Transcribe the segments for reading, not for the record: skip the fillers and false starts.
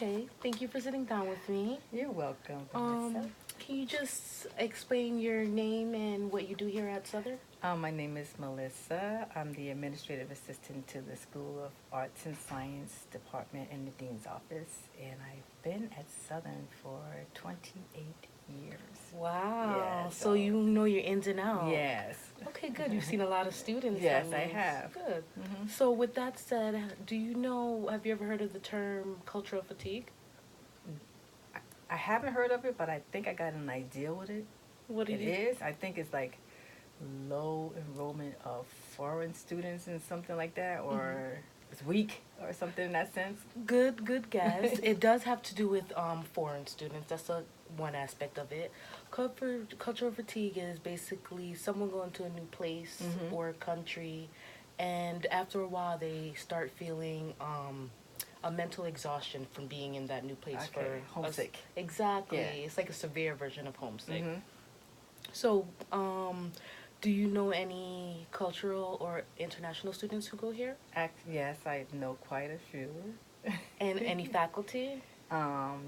Okay, thank you for sitting down with me. You're welcome, Vanessa. Can you just explain your name and what you do here at Southern? My name is Melissa. I'm the administrative assistant to the School of Arts and Science Department in the Dean's office, and I've been at Southern for 28 years. Wow, Yeah, so you know your ins and outs. yes. Okay, good. You've seen a lot of students. Yes, That I means. have. Good. hmm So, with that said, have you ever heard of the term cultural fatigue? I haven't heard of it, but I think I got an idea what What do it you? is. I think it's like low enrollment of foreign students and something like that, or it's weak or something in that sense. Good guess. It does have to do with foreign students. That's one aspect of it. Cultural fatigue is basically someone going to a new place hmm or country, and after a while they start feeling a mental exhaustion from being in that new place Okay, for homesick. exactly. Yeah. It's like a severe version of homesick. hmm So, do you know any cultural or international students who go here? Yes, I know quite a few. And any faculty?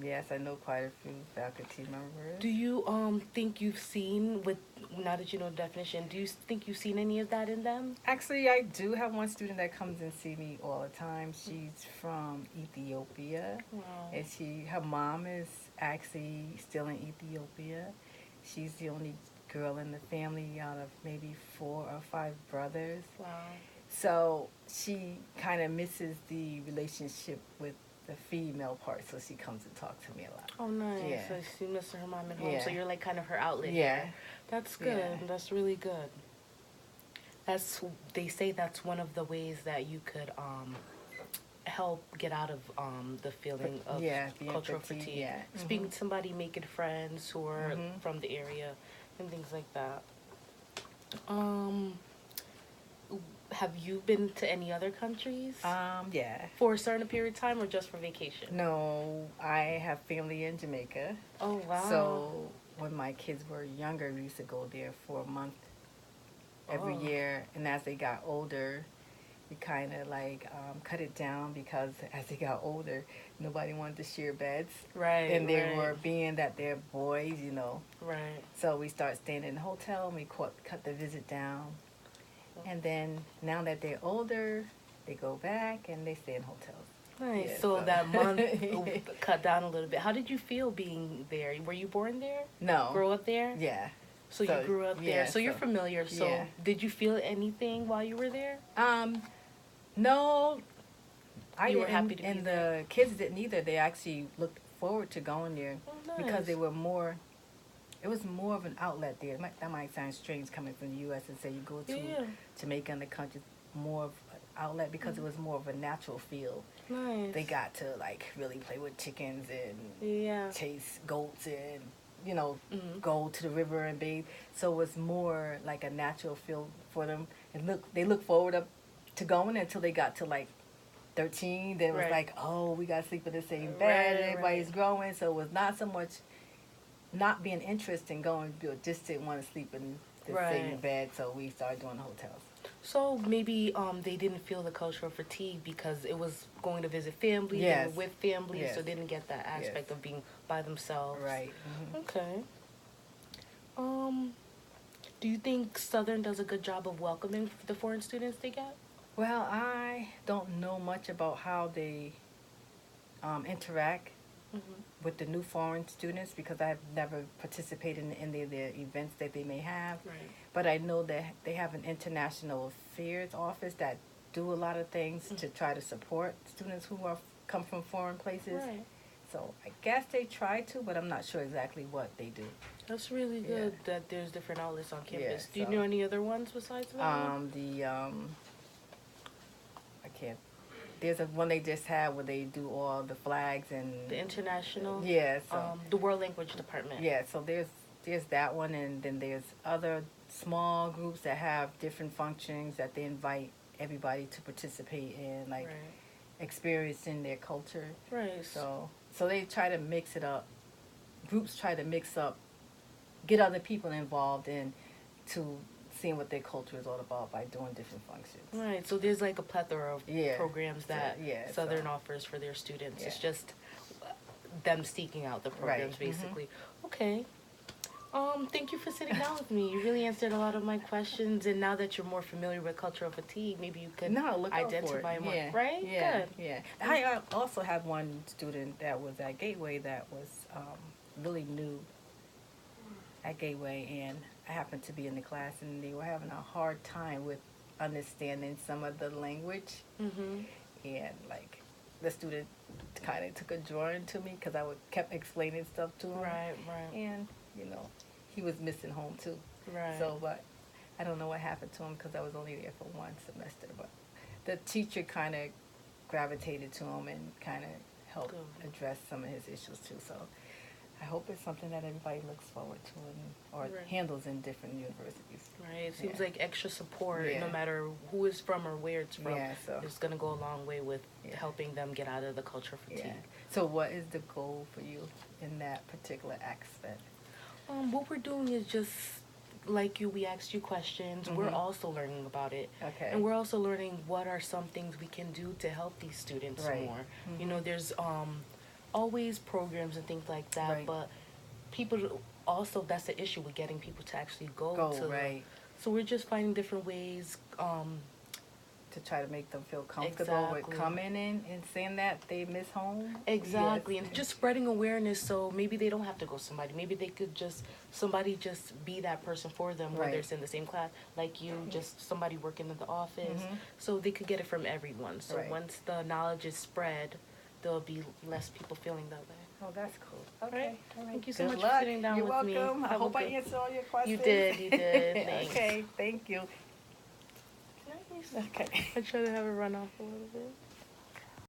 Yes, I know quite a few faculty members. Do you think you've seen with now that you know the definition? Do you think you've seen any of that in them? Actually, I do have one student that comes and see me all the time. She's from Ethiopia, Wow. and her mom is actually still in Ethiopia. She's the only girl in the family out of maybe 4 or 5 brothers. Wow. So she kind of misses the relationship with the female part, so she comes and talks to me a lot. Oh, nice. Yeah. So she misses her mom at home. Yeah. So you're like kind of her outlet. Yeah. Here. That's good. Yeah. That's really good. That's they say that's one of the ways that you could help get out of the feeling of Yeah, the cultural empathy, fatigue. yeah. Speaking to somebody, making friends who are Mhm. from the area and things like that. Um, have you been to any other countries Yeah. for a certain period of time or just for vacation? No, I have family in Jamaica. Oh wow. So when my kids were younger, we used to go there for a month every Oh. year. And as they got older, we kind of like cut it down because as they got older, nobody wanted to share beds. Right. And they right, were being that they're boys. right. So we start staying in the hotel and we cut the visit down. And then now that they're older, they go back and they stay in hotels. Nice. Yeah, so so- that month cut down a little bit. How did you feel being there? Were you born there? No. Grow up there? Yeah. So So, you grew up yeah, there. So you're so- familiar. So yeah. did you feel anything while you were there? No, I You were didn't, happy to be and there? the kids didn't either. They actually looked forward to going there Oh, nice. because they were more. It was more of an outlet there. That might sound strange coming from the U.S. and say you go to Yeah. Jamaica and the country, more of an outlet because it was more of a natural feel. Nice. They got to like really play with chickens and Yeah. chase goats and Mhm. go to the river and bathe. So it was more like a natural feel for them. And they look forward up to going until they got to like 13. Then it was Right. like, oh, we got to sleep in the same bed. Right, Everybody's right. growing. So it was not so much not being interested in going, but just didn't want to sleep in the same Right. bed. So we started doing the hotels. So maybe they didn't feel the cultural fatigue because it was going to visit family. They Yes. were with family, Yes. so they didn't get that aspect Yes. of being by themselves. Right. hmm Okay. Do you think Southern does a good job of welcoming the foreign students they get? Well, I don't know much about how they interact with the new foreign students because I've never participated in any of their events that they may have. Right. But I know that they have an international affairs office that do a lot of things to try to support students who come from foreign places. Right. So I guess they try to, but I'm not sure exactly what they do. That's really Yeah. good that there's different outlets on campus. Yeah, Do you so- know any other ones besides that? I can't. There's one they just had where they do all the flags and The international. yeah. So The world language department. yeah, so there's that one, and then there's other small groups that have different functions that they invite everybody to participate in, like Right. experiencing their culture. Right. So they try to mix it up. Groups try to mix up, get other people involved in to seeing what their culture is all about by doing different functions. Right. So there's like a plethora of Yeah. programs that So, yeah, Southern so- offers for their students. It's Yeah. just them seeking out the programs, Right. basically. Okay. Thank you for sitting down with me. You really answered a lot of my questions, and now that you're more familiar with cultural fatigue, maybe you could No, look out for it. identify more. Yeah, Right? yeah, Good. yeah. I also had one student that was at Gateway that was really new at Gateway, and I happened to be in the class, and they were having a hard time with understanding some of the language, Mhm. and like the student kind of took a drawing to me because I would kept explaining stuff to him, Right. Right. and you know, he was missing home too. Right. So, but I don't know what happened to him because I was only there for one semester. But the teacher kind of gravitated to him and kind of helped Good. address some of his issues too. So I hope it's something that everybody looks forward to or Right. handles in different universities. Right. It seems Yeah. like extra support, Yeah. no matter who it's from or where it's from, Yeah, so is going to go a long way with Yeah. helping them get out of the cultural fatigue. yeah. So what is the goal for you in that particular aspect? What we're doing is just like you. We asked you questions. We're Mhm. also learning about it, Okay. and we're also learning what are some things we can do to help these students Right. more. You Mhm. know, there's always programs and things like that, Right. but people also, that's the issue with getting people to actually go to. right. So we're just finding different ways. To try to make them feel comfortable with Exactly. coming in and saying that they miss home. Exactly, Yes. and just spreading awareness, so maybe they don't have to go somebody. Maybe they could just somebody just be that person for them, whether Right. it's in the same class, like you, just somebody working in the office, Mhm. so they could get it from everyone. So Right. once the knowledge is spread, there'll be less people feeling that way. Oh, that's cool. Right. Okay. All right. Thank you so Good much luck. for sitting down You're with me. welcome. I Have a hope I good- answered all your questions. You did. You did. Thanks. Okay. Thank you. Nice. Okay. I try to have it run off a little bit.